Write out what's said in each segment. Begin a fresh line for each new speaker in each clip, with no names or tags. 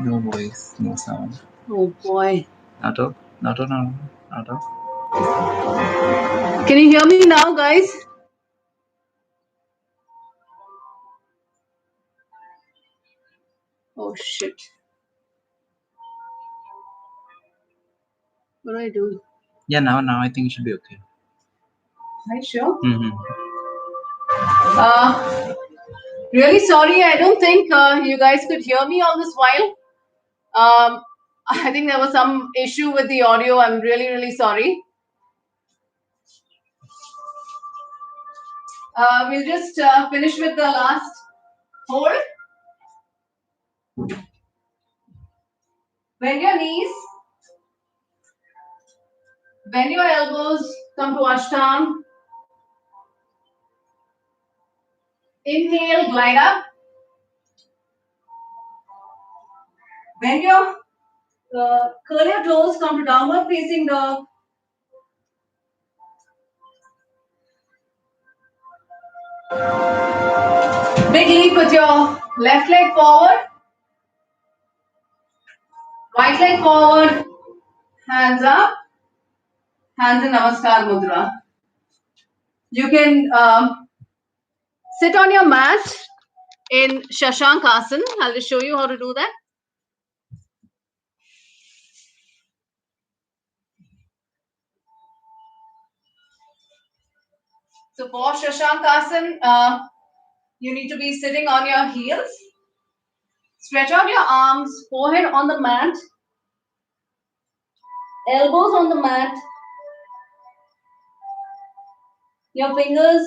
No voice, no sound.
Oh boy.
Nato? Nato, no. Nato?
Can you hear me now, guys? Oh shit. What do I do?
Yeah, now I think it should be okay.
Are you sure?
Mm-hmm.
Really sorry. I don't think you guys could hear me all this while. I think there was some issue with the audio. I'm really, really sorry. We'll just finish with the last hold. Bend your knees. Bend your elbows. Come to Ashtanga. Inhale, glide up. Bend your curl your toes. Come to downward facing dog. Big leap with your left leg forward. Right leg forward. Hands up. Hands in Namaskar Mudra. You can sit on your mat in Shashank Asana. I'll just show you how to do that. So for Shashank Asana, you need to be sitting on your heels. Stretch out your arms, forehead on the mat, elbows on the mat. Your fingers,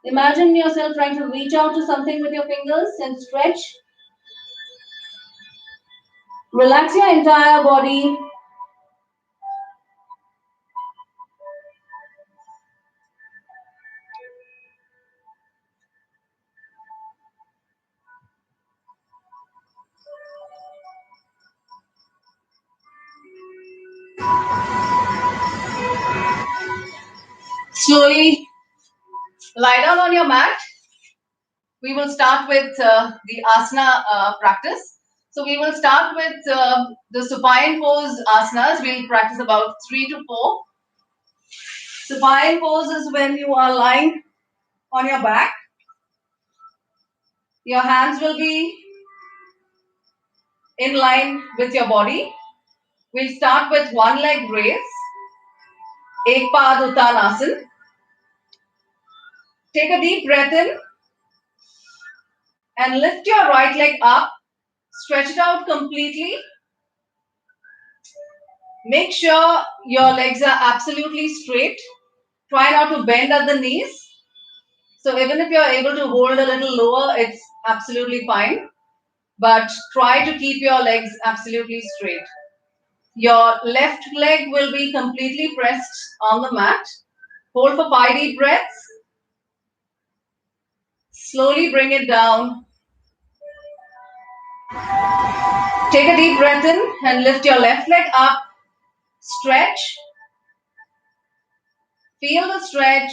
imagine yourself trying to reach out to something with your fingers and stretch. Relax your entire body. Slowly lie down on your mat. We will start with the asana practice. So we will start with the supine pose asanas. We'll practice about 3 to 4. Supine pose is when you are lying on your back. Your hands will be in line with your body. We'll start with one leg raise. Ek Pad Uttanasana. Take a deep breath in and lift your right leg up. Stretch it out completely. Make sure your legs are absolutely straight. Try not to bend at the knees. So even if you're able to hold a little lower, it's absolutely fine. But try to keep your legs absolutely straight. Your left leg will be completely pressed on the mat. Hold for 5 deep breaths. Slowly bring it down. Take a deep breath in and lift your left leg up. Stretch. Feel the stretch.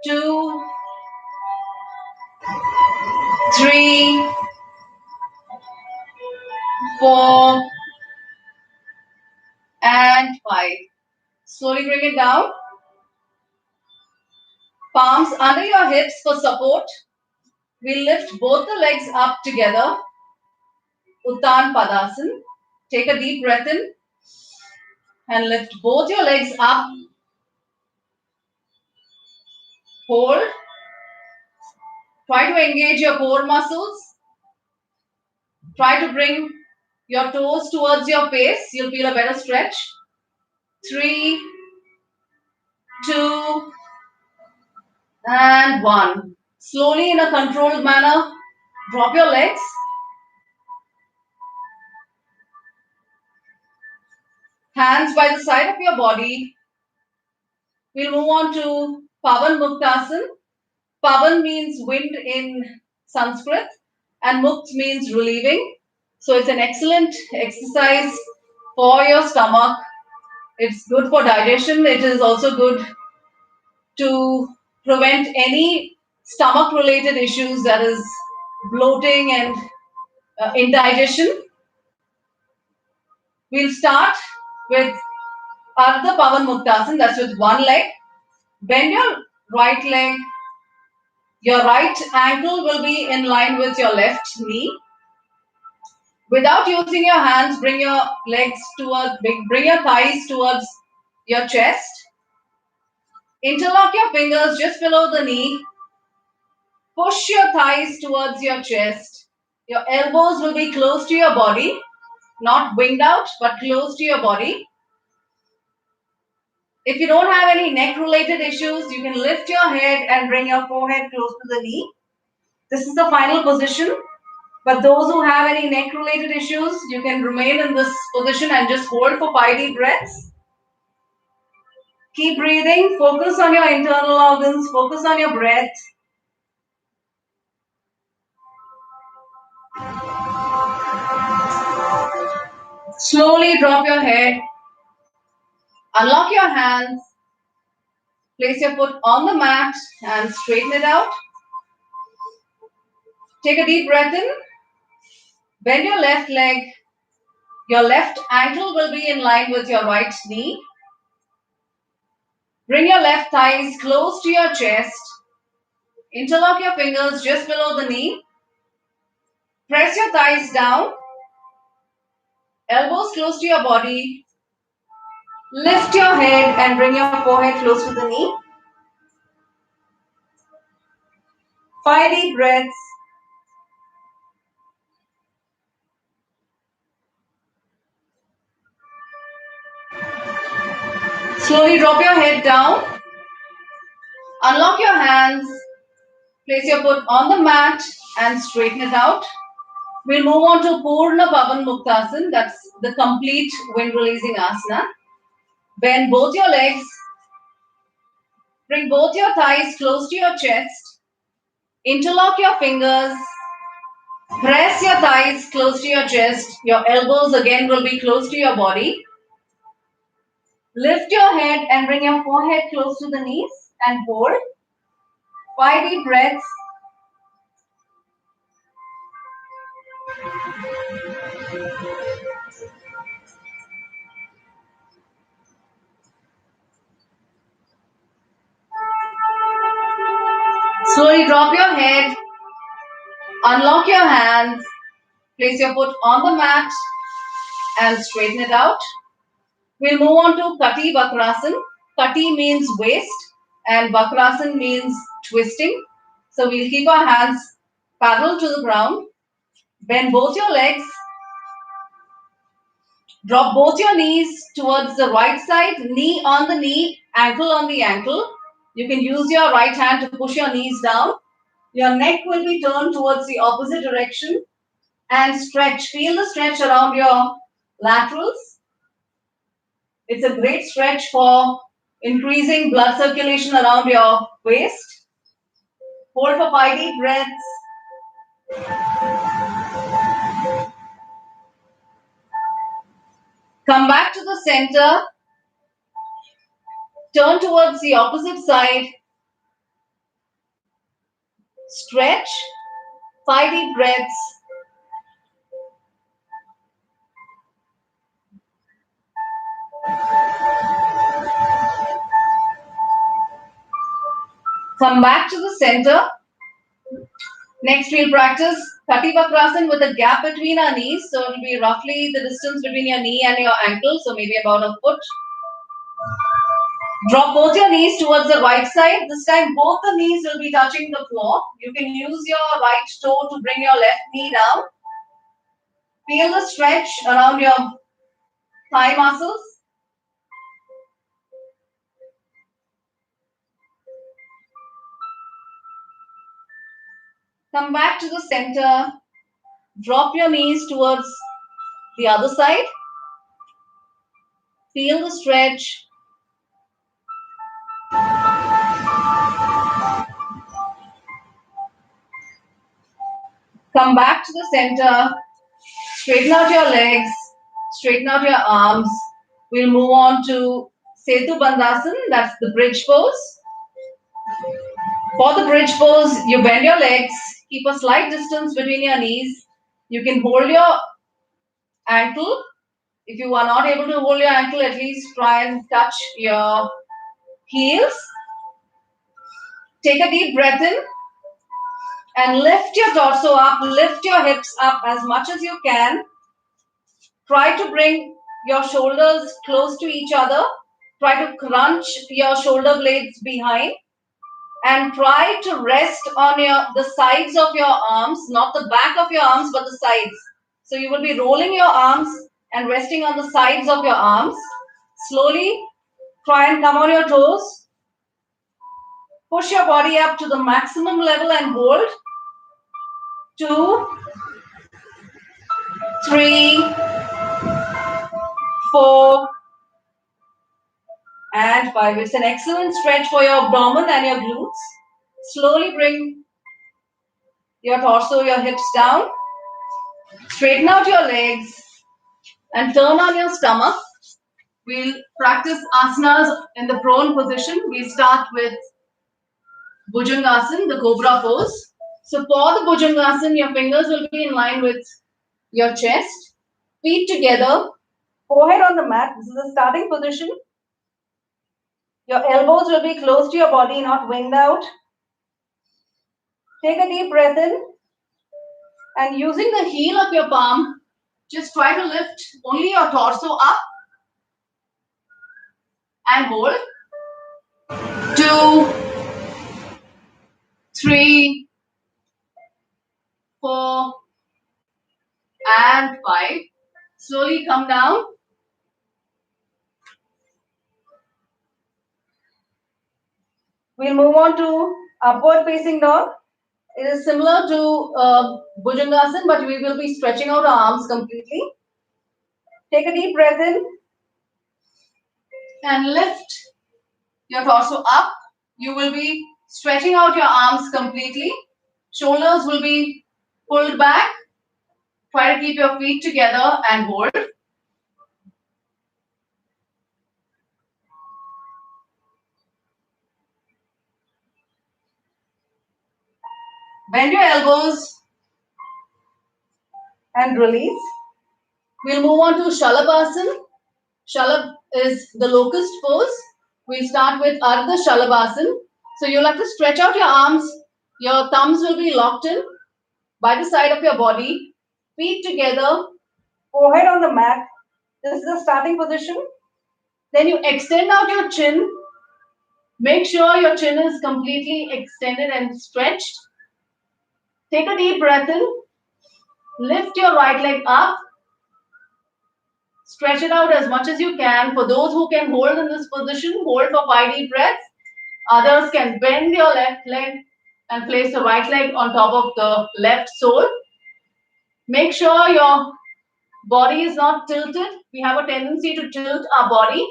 2, 3, 4, and 5. Slowly bring it down. Palms under your hips for support. We lift both the legs up together. Uttan Padasana. Take a deep breath in and lift both your legs up. Hold. Try to engage your core muscles. Try to bring your toes towards your face. You'll feel a better stretch. 3, 2, and 1. Slowly in a controlled manner, drop your legs. Hands by the side of your body. We'll move on to Pavan Muktasana. Pavan means wind in Sanskrit and Mukt means relieving. So it's an excellent exercise for your stomach. It's good for digestion. It is also good to prevent any stomach related issues, that is bloating and indigestion. We'll start with Ardha Pavan Muktasan, that's with one leg. Bend your right leg. Your right ankle will be in line with your left knee. Without using your hands, bring your bring your thighs towards your chest. Interlock your fingers just below the knee. Push your thighs towards your chest. Your elbows will be close to your body, not winged out, but close to your body. If you don't have any neck related issues, you can lift your head and bring your forehead close to the knee. This is the final position. But those who have any neck related issues, you can remain in this position and just hold for 5 deep breaths. Keep breathing. Focus on your internal organs. Focus on your breath. Slowly drop your head. Unlock your hands. Place your foot on the mat and straighten it out. Take a deep breath in. Bend your left leg. Your left ankle will be in line with your right knee. Bring your left thighs close to your chest. Interlock your fingers just below the knee. Press your thighs down. Elbows close to your body. Lift your head and bring your forehead close to the knee. 5 deep breaths. Slowly drop your head down. Unlock your hands. Place your foot on the mat and straighten it out. We'll move on to Purna Pavan Muktasan. That's the complete wind releasing asana. Bend both your legs. Bring both your thighs close to your chest. Interlock your fingers. Press your thighs close to your chest. Your elbows again will be close to your body. Lift your head and bring your forehead close to the knees and hold. 5 deep breaths. Slowly drop your head. Unlock your hands. Place your foot on the mat and straighten it out. We'll move on to Kati Vakrasan. Kati means waist and Vakrasan means twisting. So we'll keep our hands parallel to the ground. Bend both your legs. Drop both your knees towards the right side, knee on the knee, ankle on the ankle. You can use your right hand to push your knees down. Your neck will be turned towards the opposite direction and stretch. Feel the stretch around your laterals. It's a great stretch for increasing blood circulation around your waist. Hold for 5 deep breaths. Come back to the center. Turn towards the opposite side. Stretch. 5 deep breaths. Come back to the center. Next, we'll practice Kati Vakrasan with a gap between our knees. So it will be roughly the distance between your knee and your ankle. So maybe about a foot. Drop both your knees towards the right side. This time, both the knees will be touching the floor. You can use your right toe to bring your left knee down. Feel the stretch around your thigh muscles. Come back to the center. Drop your knees towards the other side. Feel the stretch. Come back to the center. Straighten out your legs. Straighten out your arms. We'll move on to Setu Bandhasan. That's the bridge pose. For the bridge pose, you bend your legs. Keep a slight distance between your knees. You can hold your ankle. If you are not able to hold your ankle, at least try and touch your heels. Take a deep breath in and lift your torso up, lift your hips up as much as you can. Try to bring your shoulders close to each other. Try to crunch your shoulder blades behind and try to rest on the sides of your arms, not the back of your arms, but the sides. So you will be rolling your arms and resting on the sides of your arms. Slowly try and come on your toes. Push your body up to the maximum level and hold. 2, 3, 4, and 5. It's an excellent stretch for your abdomen and your glutes. Slowly bring your torso, your hips down. Straighten out your legs and turn on your stomach. We'll practice asanas in the prone position. We start with Bhujangasana, the cobra pose. So for the Bhujangasana, your fingers will be in line with your chest. Feet together, forehead on the mat. This is the starting position. Your elbows will be close to your body, not winged out. Take a deep breath in and using the heel of your palm, just try to lift only your torso up and hold. 2, 3, 4, and 5. Slowly come down. We'll move on to upward facing dog. It is similar to Bhujangasana, but we will be stretching out our arms completely. Take a deep breath in and lift your torso up. You will be stretching out your arms completely. Shoulders will be pulled back. Try to keep your feet together and hold. Bend your elbows and release. We'll move on to Shalabhasana. Shalab is the locust pose. We'll start with Ardha Shalabhasana. So you'll have to stretch out your arms. Your thumbs will be locked in by the side of your body. Feet together. Forehead on the mat. This is the starting position. Then you extend out your chin. Make sure your chin is completely extended and stretched. Take a deep breath in. Lift your right leg up. Stretch it out as much as you can. For those who can hold in this position, hold for 5 deep breaths. Others can bend your left leg and place the right leg on top of the left sole. Make sure your body is not tilted. We have a tendency to tilt our body.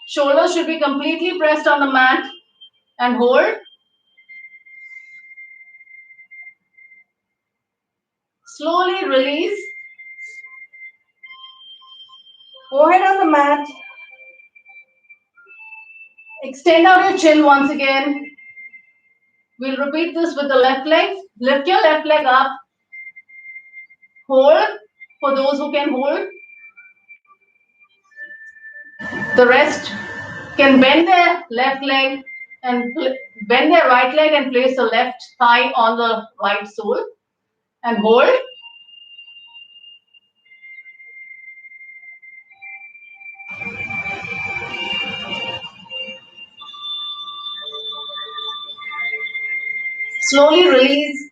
Shoulders should be completely pressed on the mat and hold. Slowly release. Forehead on the mat. Extend out your chin once again. We'll repeat this with the left leg. Lift your left leg up. Hold for those who can hold. The rest can bend their left leg and bend their right leg and place the left thigh on the right sole and hold. Slowly release.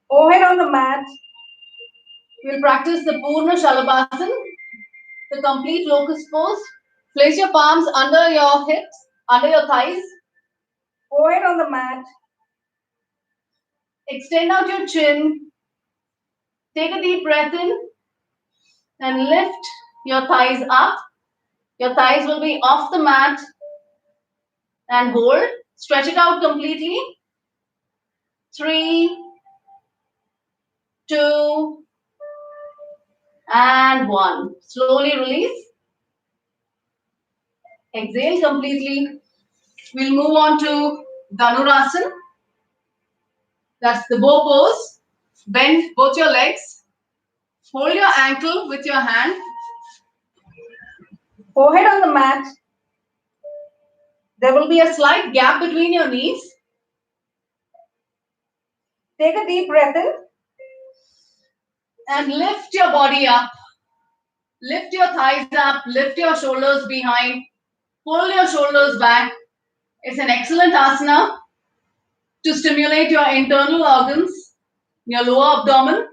Forehead on the mat. We'll practice the Purna Shalabhasana, the complete locust pose. Place your palms under your hips, under your thighs. Forehead on the mat. Extend out your chin. Take a deep breath in and lift your thighs up. Your thighs will be off the mat and hold. Stretch it out completely. 3, 2, and 1. Slowly release. Exhale completely. We'll move on to Dhanurasana. That's the bow pose. Bend both your legs. Hold your ankle with your hand. Forehead on the mat. There will be a slight gap between your knees. Take a deep breath in and lift your body up. Lift your thighs up, lift your shoulders behind, pull your shoulders back. It's an excellent asana to stimulate your internal organs, your lower abdomen.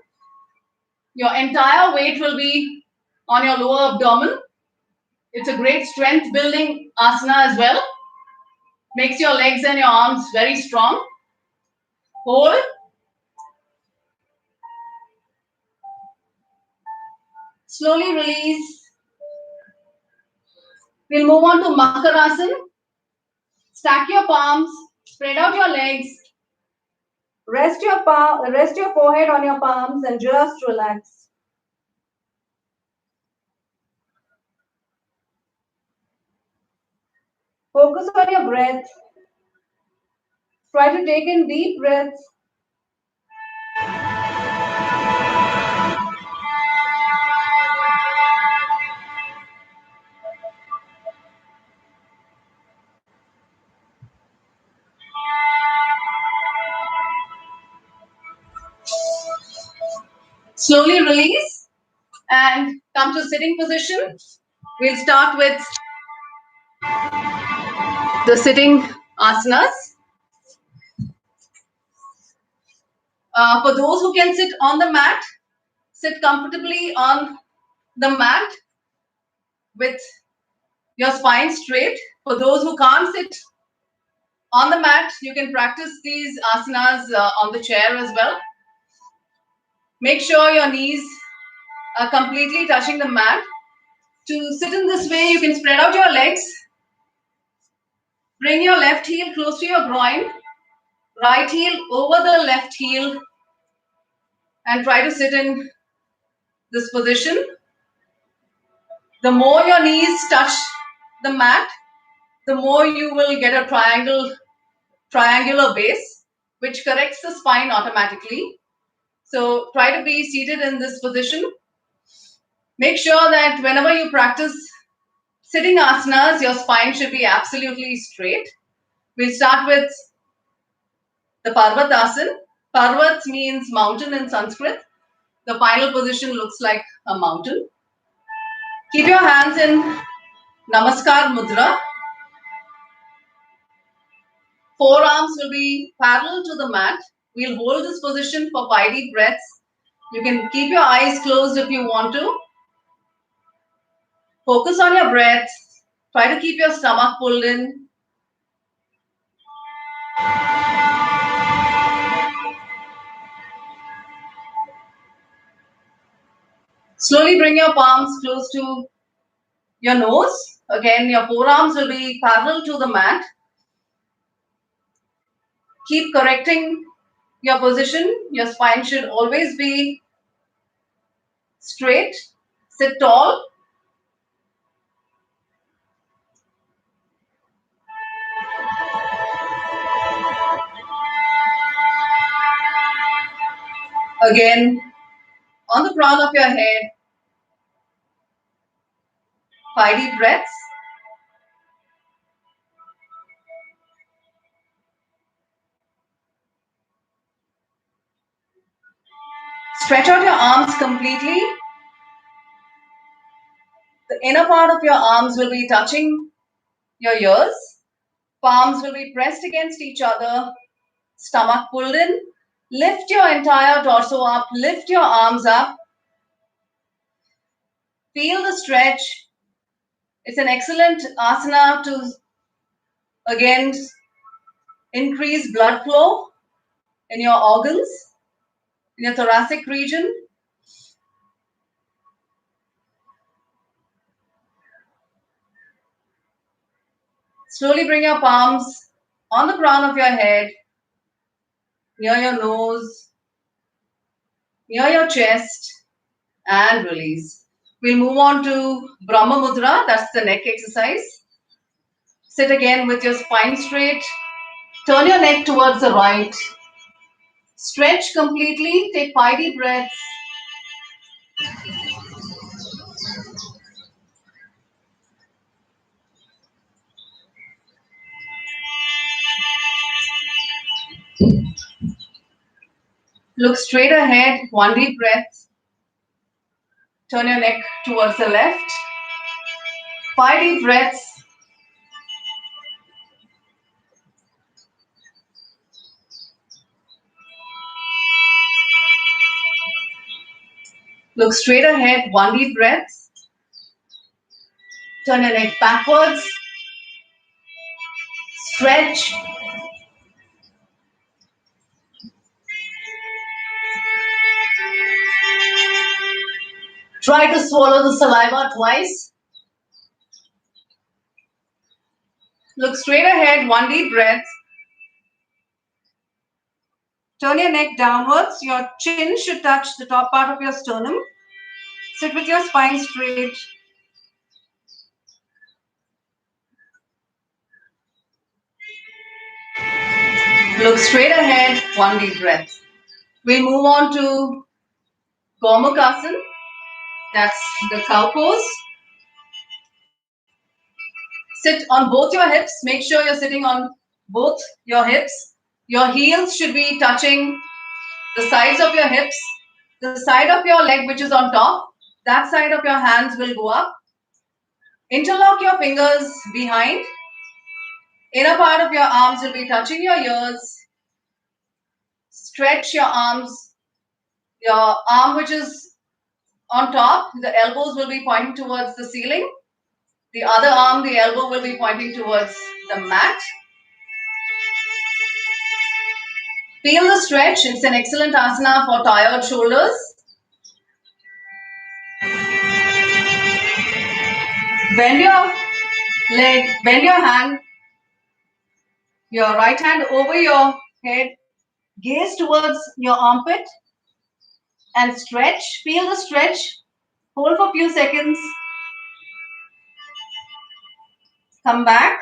Your entire weight will be on your lower abdomen. It's a great strength building asana as well. Makes your legs and your arms very strong. Hold. Slowly release. We'll move on to Makarasana. Stack your palms, spread out your legs. Rest your forehead on your palms and just relax. Focus on your breath. Try to take in deep breaths. Slowly release and come to sitting position. We'll start with the sitting asanas. For those who can sit on the mat, sit comfortably on the mat with your spine straight. For those who can't sit on the mat, you can practice these asanas on the chair as well. Make sure your knees are completely touching the mat. To sit in this way, you can spread out your legs. Bring your left heel close to your groin, right heel over the left heel, and try to sit in this position. The more your knees touch the mat, the more you will get a triangular base, which corrects the spine automatically. So try to be seated in this position. Make sure that whenever you practice sitting asanas, your spine should be absolutely straight. We'll start with the Parvatasana. Parvat means mountain in Sanskrit. The final position looks like a mountain. Keep your hands in Namaskar Mudra. Forearms will be parallel to the mat. We'll hold this position for 5 deep breaths. You can keep your eyes closed if you want to. Focus on your breath. Try to keep your stomach pulled in. Slowly bring your palms close to your nose. Again, your forearms will be parallel to the mat. Keep correcting your position. Your spine should always be straight. Sit tall. Again, on the crown of your head, 5 deep breaths. Stretch out your arms completely. The inner part of your arms will be touching your ears. Palms will be pressed against each other. Stomach pulled in. Lift your entire torso up. Lift your arms up. Feel the stretch. It's an excellent asana to, again, increase blood flow in your organs, in your thoracic region. Slowly bring your palms on the crown of your head, near your nose, near your chest, and release. We'll move on to Brahma Mudra, that's the neck exercise. Sit again with your spine straight. Turn your neck towards the right. Stretch completely. Take 5 deep breaths. Look straight ahead. 1 deep breath. Turn your neck towards the left. 5 deep breaths. Look straight ahead. 1 deep breath. Turn your neck backwards. Stretch. Try to swallow the saliva twice. Look straight ahead. 1 deep breath. Turn your neck downwards. Your chin should touch the top part of your sternum. Sit with your spine straight. Look straight ahead. 1 deep breath. We move on to Gomukhasana. That's the cow pose. Sit on both your hips. Make sure you're sitting on both your hips. Your heels should be touching the sides of your hips. The side of your leg which is on top, that side of your hands will go up. Interlock your fingers behind. Inner part of your arms will be touching your ears. Stretch your arms. Your arm which is on top, the elbows will be pointing towards the ceiling. The other arm, the elbow will be pointing towards the mat. Feel the stretch. It's an excellent asana for tired shoulders. Bend your leg, bend your hand, your right hand over your head, gaze towards your armpit and stretch. Feel the stretch. Hold for a few seconds. Come back.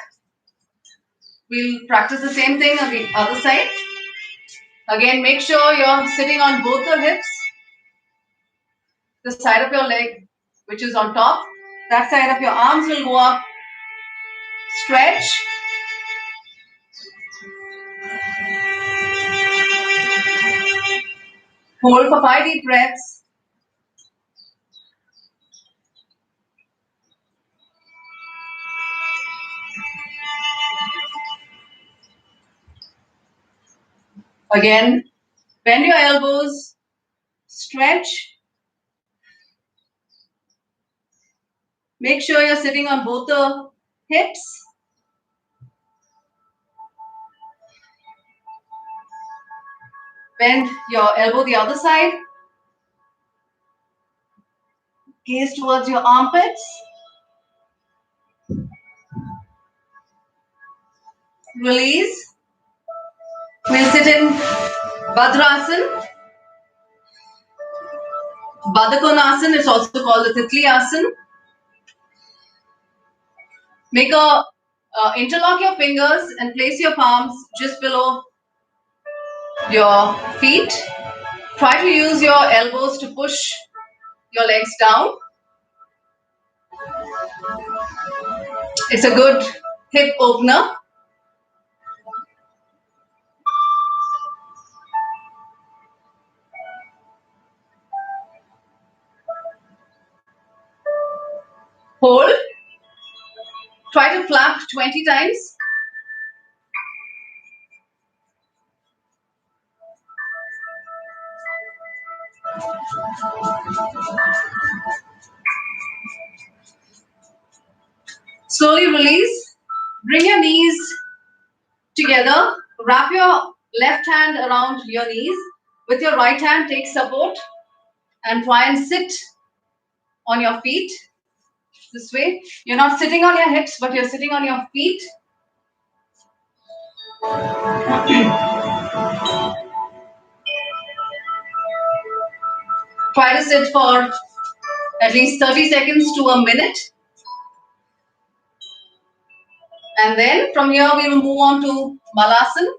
We'll practice the same thing on the other side. Again, make sure you're sitting on both the hips. The side of your leg, which is on top, that side of your arms will go up. Stretch. Hold for 5 deep breaths. Again, bend your elbows. Stretch. Make sure you're sitting on both the hips. Bend your elbow the other side. Gaze towards your armpits. Release. We'll sit in Bhadrasana. Baddhakonasana is also called the Titli Asana. Make a interlock your fingers and place your palms just below your feet. Try to use your elbows to push your legs down. It's a good hip opener. Hold. Try to clap 20 times. Slowly release. Bring your knees together. Wrap your left hand around your knees. With your right hand, take support and try and sit on your feet. This way. You're not sitting on your hips, but you're sitting on your feet. Try to sit for at least 30 seconds to a minute. And then from here we will move on to Malasana.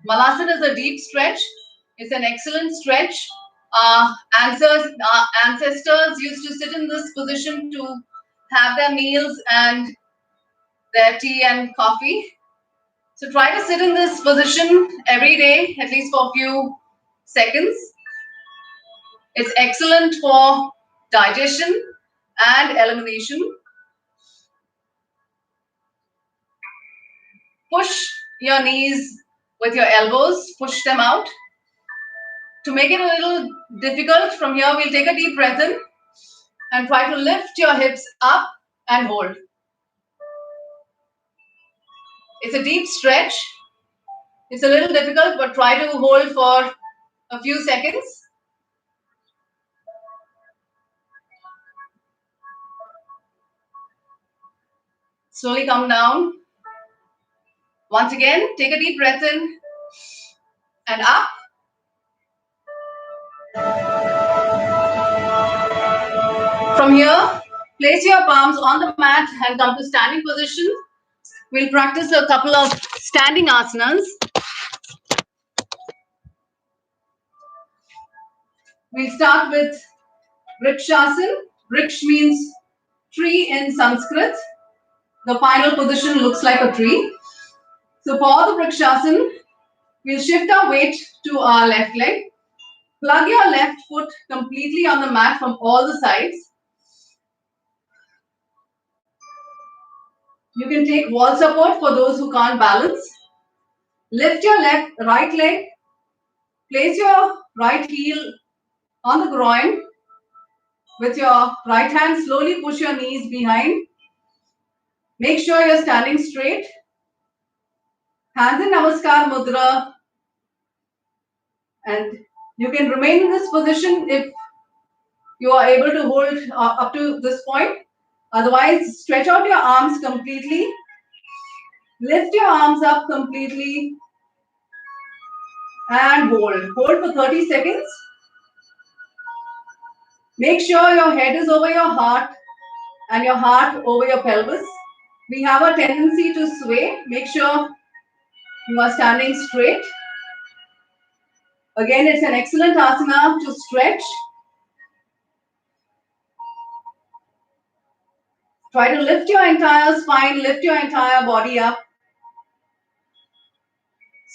Malasana is a deep stretch. It's an excellent stretch. Ancestors used to sit in this position to have their meals and their tea and coffee. So try to sit in this position every day, at least for a few seconds. It's excellent for digestion and elimination. Push your knees with your elbows, push them out. To make it a little difficult, from here we'll take a deep breath in and try to lift your hips up and hold. It's a deep stretch. It's a little difficult, but try to hold for a few seconds. Slowly come down. Once again, take a deep breath in and up. From here, place your palms on the mat and come to standing position. We'll practice a couple of standing asanas. We'll start with Vrikshasana. Vriksh means tree in Sanskrit. The final position looks like a tree. So for the Vrikshasana, we'll shift our weight to our left leg. Plug your left foot completely on the mat from all the sides. You can take wall support for those who can't balance. Lift your right leg. Place your right heel on the groin. With your right hand, slowly push your knees behind. Make sure you're standing straight. Hands in Namaskar Mudra. And you can remain in this position if you are able to hold up to this point. Otherwise, stretch out your arms completely. Lift your arms up completely. And hold. Hold for 30 seconds. Make sure your head is over your heart and your heart over your pelvis. We have a tendency to sway. Make sure you are standing straight. Again, it's an excellent asana to stretch. Try to lift your entire spine, lift your entire body up.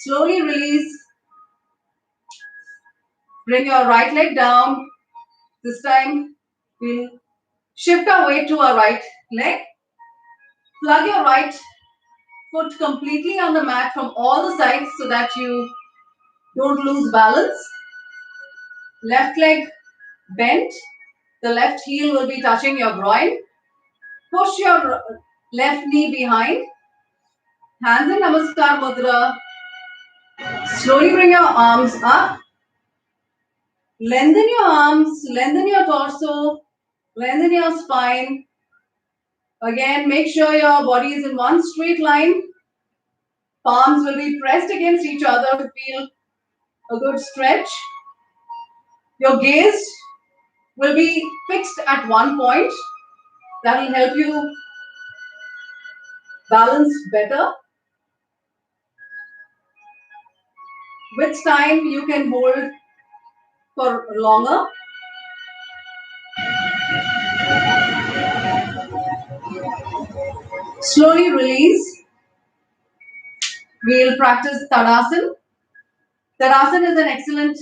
Slowly release. Bring your right leg down. This time, we'll shift our weight to our right leg. Plug your right foot completely on the mat from all the sides so that you don't lose balance. Left leg bent. The left heel will be touching your groin. Push your left knee behind. Hands in Namaskar Mudra. Slowly bring your arms up. Lengthen your arms, lengthen your torso, lengthen your spine. Again, make sure your body is in one straight line. Palms will be pressed against each other to feel a good stretch. Your gaze will be fixed at one point. That will help you balance better. With time, you can hold for longer. Slowly release. We'll practice Tadasana. Tadasana is an excellent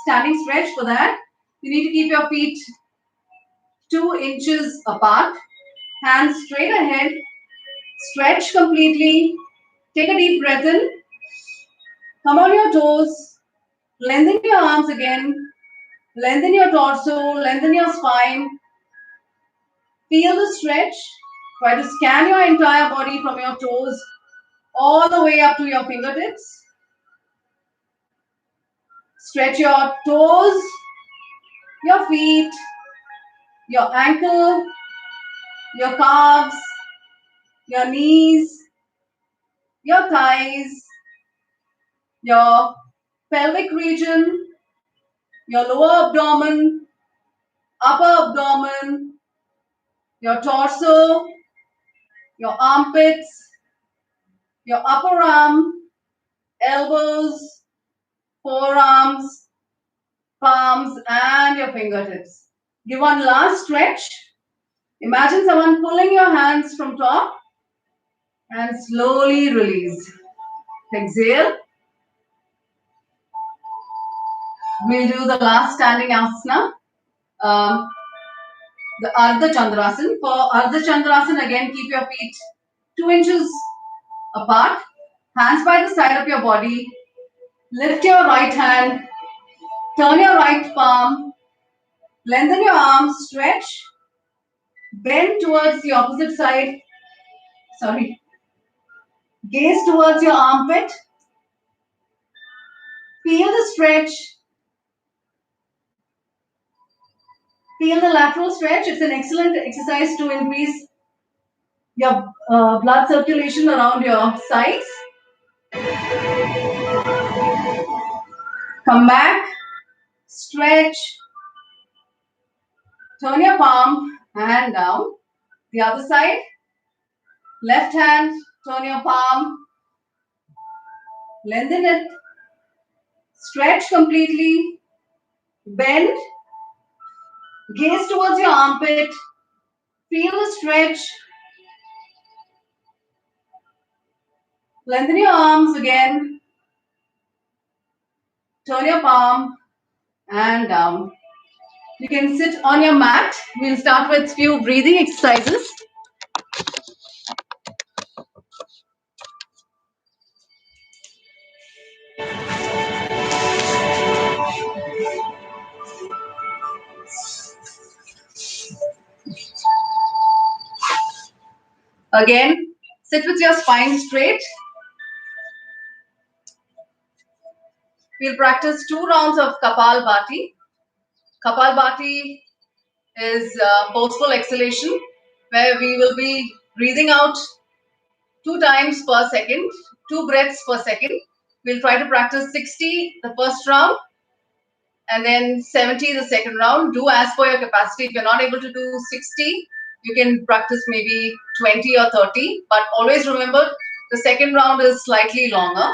standing stretch for that. You need to keep your feet 2 inches apart. Hands straight ahead. Stretch completely. Take a deep breath in. Come on your toes. Lengthen your arms again. Lengthen your torso. Lengthen your spine. Feel the stretch. Try to scan your entire body from your toes all the way up to your fingertips. Stretch your toes, your feet, your ankle, your calves, your knees, your thighs, your pelvic region, your lower abdomen, upper abdomen, your torso, your armpits, your upper arm, elbows, forearms, palms, and your fingertips. Give one last stretch. Imagine someone pulling your hands from top and slowly release. Exhale. We'll do the last standing asana, um, the Ardha Chandrasana. For Ardha Chandrasana, again, keep your feet 2 inches apart, hands by the side of your body. Lift your right hand, turn your right palm, lengthen your arms, stretch, bend towards the opposite side. Sorry, gaze towards your armpit. Feel the stretch. Feel the lateral stretch. It's an excellent exercise to increase your blood circulation around your sides. Come back, stretch, turn your palm, hand down. The other side, left hand, turn your palm, lengthen it, stretch completely, bend, gaze towards your armpit, feel the stretch, lengthen your arms again, turn your palm, and down. You can sit on your mat. We'll start with few breathing exercises. Again, sit with your spine straight. We'll practice 2 rounds of Kapalbhati. Kapalbhati is forceful exhalation, where we will be breathing out 2 times per second, 2 breaths per second. We'll try to practice 60 the first round and then 70 the second round. Do as per your capacity. If you're not able to do 60, you can practice maybe 20 or 30. But always remember, the second round is slightly longer.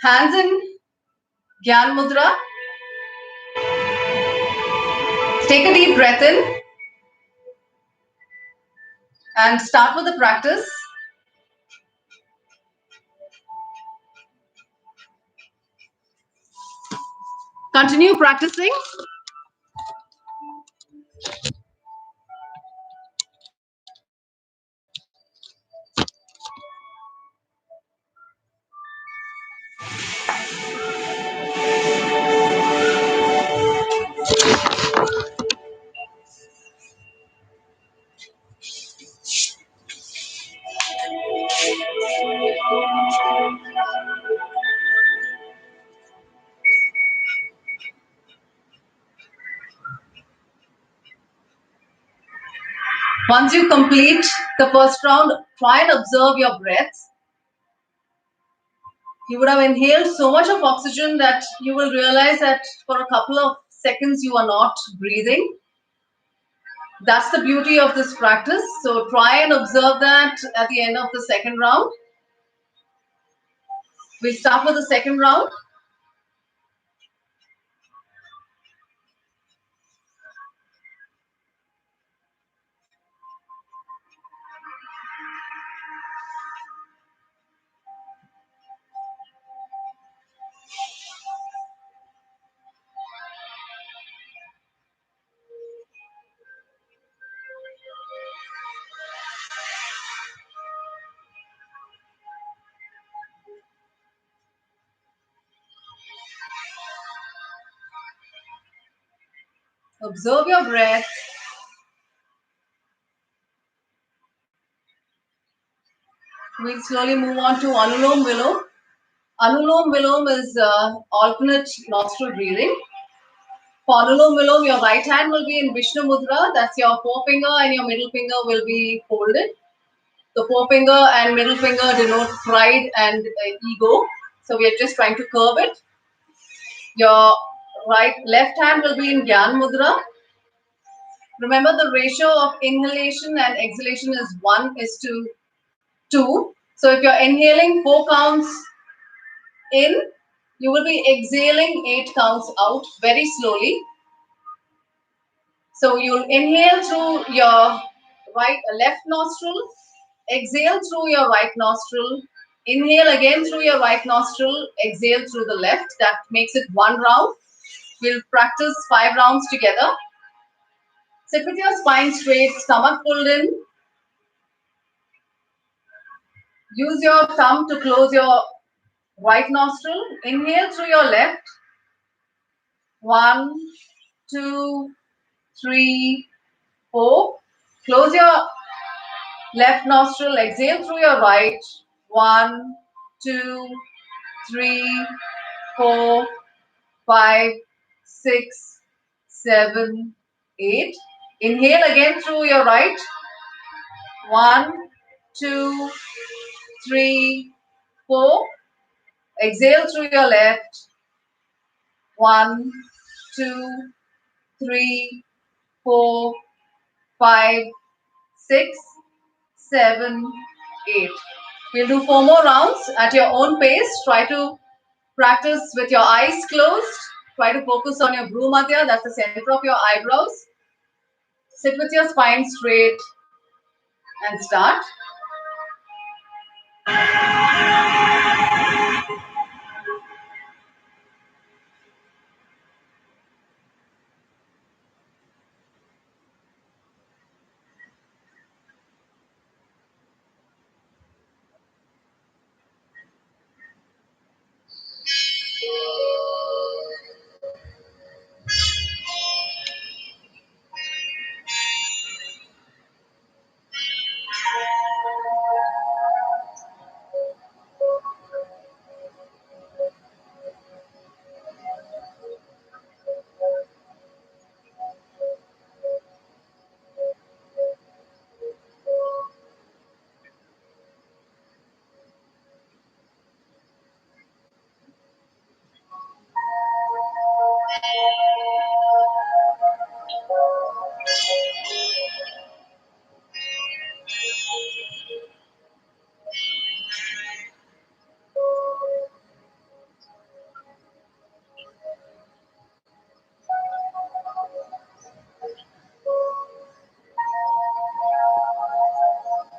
Hands in Gyan Mudra. Take a deep breath in and start with the practice. Continue practicing. Once you complete the first round, try and observe your breath. You would have inhaled so much of oxygen that you will realize that for a couple of seconds you are not breathing. That's the beauty of this practice. So try and observe that at the end of the second round. We'll start with the second round. Observe your breath. We'll slowly move on to Anulom Vilom. Anulom Vilom is alternate nostril breathing. For Anulom Vilom, your right hand will be in Vishnu Mudra. That's your forefinger and your middle finger will be folded. The forefinger and middle finger denote pride and ego. So we are just trying to curve it. Your left hand will be in Gyan Mudra. Remember, the ratio of inhalation and exhalation is 1:2. So if you're inhaling 4 counts, In, you will be exhaling 8 counts out very slowly. So you'll inhale through your left nostril, exhale through your right nostril, inhale again through your right nostril, exhale through the left. That makes it 1 round. We'll practice 5 rounds together. Sit with your spine straight, stomach pulled in. Use your thumb to close your right nostril. Inhale through your left. 1, 2, 3, 4. Close your left nostril. Exhale through your right. 1, 2, 3, 4, 5, 6, 7, 8. Inhale again through your right. 1, 2, 3, 4. Exhale through your left. 1, 2, 3, 4, 5, 6, 7, 8. We'll do 4 more rounds at your own pace. Try to practice with your eyes closed. Try to focus on your bhru madhya, that's the center of your eyebrows. Sit with your spine straight and start.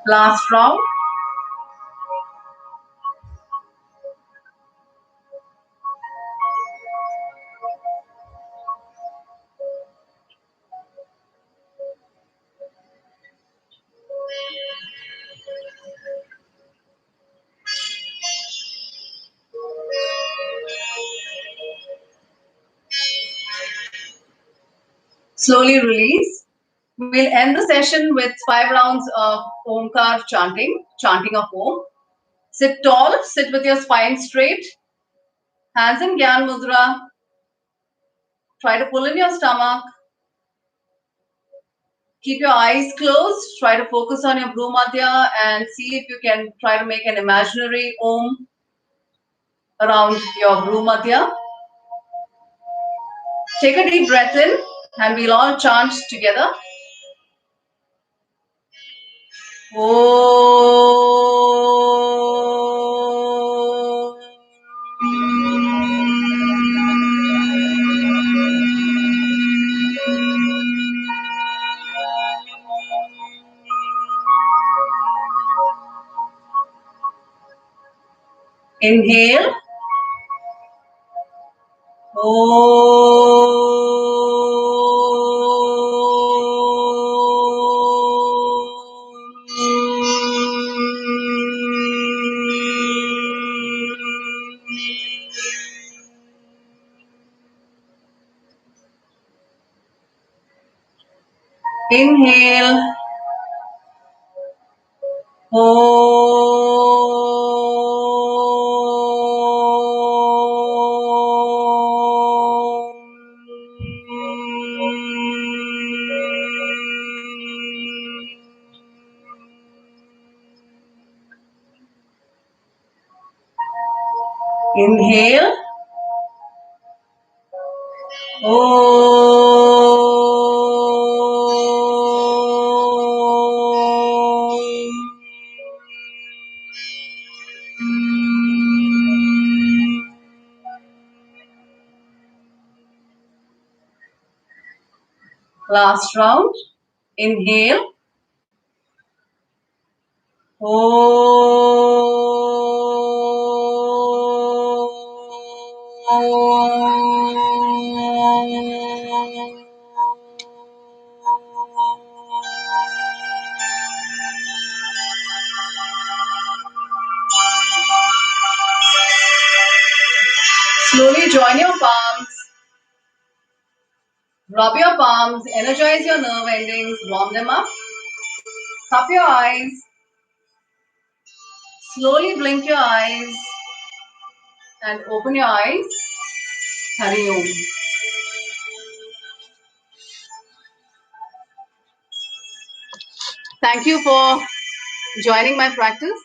Last round. Slowly release. We'll end the session with 5 rounds of Omkar chanting of Om. Sit tall, sit with your spine straight, hands in Gyan Mudra. Try to pull in your stomach. Keep your eyes closed. Try to focus on your bhru madhya and see if you can try to make an imaginary Om around your bhru madhya. Take a deep breath in and we'll all chant together. Inhale. Inhale. Inhale. Last round. Inhale. Slowly join your palms. Rub your palms, energize your nerve endings, warm them up. Cup your eyes. Slowly blink your eyes and open your eyes. Hari Om. Thank you for joining my practice.